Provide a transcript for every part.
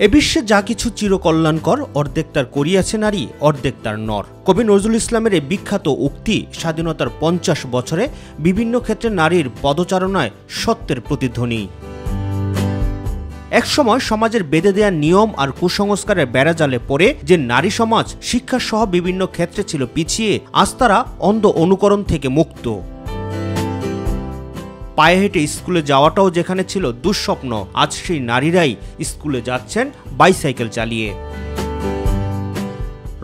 এ বিশ্বে যা কিছু চিরকল্যাণকর অর্ধেক তার করিয়াছে নারী, অর্ধেক তার নর। কবি নজরুল ইসলামের এই বিখ্যাত উক্তি স্বাধীনতার 50 বছরে বিভিন্ন ক্ষেত্রে নারীর পদচারণায় সত্যের প্রতিধ্বনি। একসময় সমাজের বেঁধে দেয়া নিয়ম আর কুসংস্কারের বেড়াজালে পড়ে যে নারী সমাজ শিক্ষা সহ বিভিন্ন ক্ষেত্রে ছিল পিছিয়ে, আজ তারা অন্ধ অনুকরণ থেকে মুক্ত। পায়ে হেঁটে স্কুলে যাওয়াটাও যেখানে ছিল দুঃস্বপ্ন, আজ সেই নারীরাই স্কুলে যাচ্ছেন বাইসাইকেল চালিয়ে।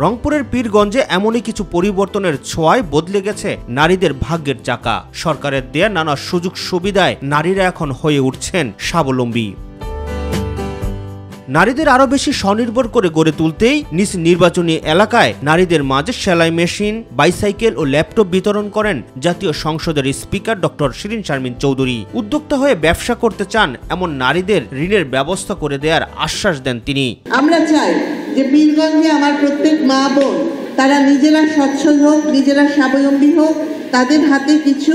রংপুরের পীরগঞ্জে এমনই কিছু পরিবর্তনের ছোঁয়ায় বদলে গেছে নারীদের ভাগ্যের চাকা। সরকারের দেয়া নানা সুযোগ সুবিধায় নারীরা এখন হয়ে উঠছেন স্বাবলম্বী। নারীদের আরো বেশি স্বনির্ভর করে গড়ে তুলতেই নিজ নির্বাচনী এলাকায় নারীদের মাঝে সেলাই মেশিন, বাইসাইকেল ও ল্যাপটপ বিতরণ করেন জাতীয় সংসদের স্পিকার ডক্টর শিরিন শারমিন চৌধুরী। উদ্যোক্তা হয়ে ব্যবসা করতে চান এমন নারীদের ঋণের ব্যবস্থা করে দেওয়ার আশ্বাস দেন তিনি। আমরা চাই যে পীরগঞ্জে আমার প্রত্যেক মা বোন তারা নিজেরা সচ্ছল হোক, নিজেরা স্বাবলম্বী হোক, তাদের হাতে কিছু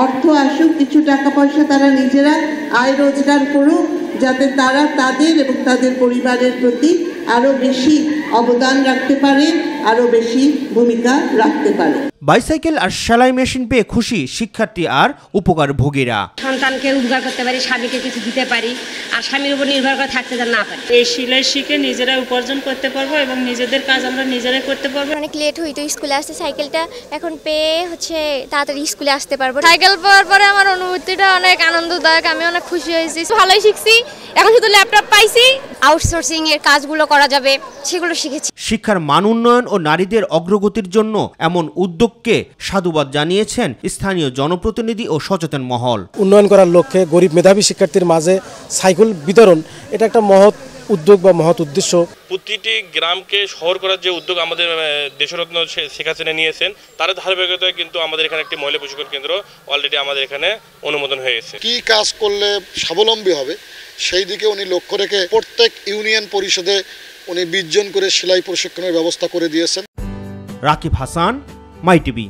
অর্থ আসুক, কিছু টাকা পয়সা তারা নিজেরা আয় রোজগার করুক, যাতে তারা তাদের এবং তাদের পরিবারের প্রতি আরো বেশি অবদান রাখতে পারে, আরো বেশি ভূমিকা রাখতে পারে। বাইসাইকেল আর সেলাই মেশিন পেয়ে খুশি শিক্ষার্থী আর উপকারভোগীরা। সন্তানকে উপকার করতে পারি, স্বামীকে কিছু দিতে পারি, আর স্বামীর উপর নির্ভর করে থাকতে না পারি। এই সেলাই শিখে নিজেরা উপার্জন করতে পারবো এবং নিজেদের কাজ আমরা নিজেরাই করতে পারবো। অনেক লেট হইতো স্কুলে আসতে, সাইকেলটা এখন পেয়ে তাড়াতাড়ি স্কুলে আসতে পারবো। সাইকেল পাওয়ার পরে আমার অনুভূতিটা অনেক আনন্দদায়ক, আমি অনেক খুশি হয়েছি, ভালোই শিখছি। এখন শুধু ল্যাপটপ পাইছি, আউটসোর্সিং এর কাজগুলো করা যাবে সেগুলো শিখেছি। শিক্ষার মান উন্নয়ন ও নারীদের অগ্রগতির জন্য এমন উদ্যোগকে সাধুবাদ জানিয়েছেন স্থানীয় জনপ্রতিনিধি ও সচেতন মহল। উন্নয়ন করার লক্ষ্যে গরিব মেধাবী শিক্ষার্থীর মাঝে সাইকেল বিতরণ, এটা একটা মহৎ উদ্যোগ বা মহৎ উদ্দেশ্য। প্রতিটি গ্রামকে শহর করার যে উদ্যোগ আমাদের দেশরত্ন শেখ হাসিনা নিয়েছেন, তার ধারাবাহিকতায় কিন্তু আমাদের এখানে একটি মহিলা প্রশিক্ষণ কেন্দ্র অলরেডি আমাদের এখানে অনুমোদন হয়েছে। কি কাজ করলে স্বাবলম্বী হবে সেই দিকে উনি লক্ষ্য রেখে প্রত্যেক ইউনিয়ন পরিষদে উনি 20 জন করে সেলাই প্রশিক্ষণের ব্যবস্থা করে দিয়েছেন। রাকিব হাসান, মাই টিভি।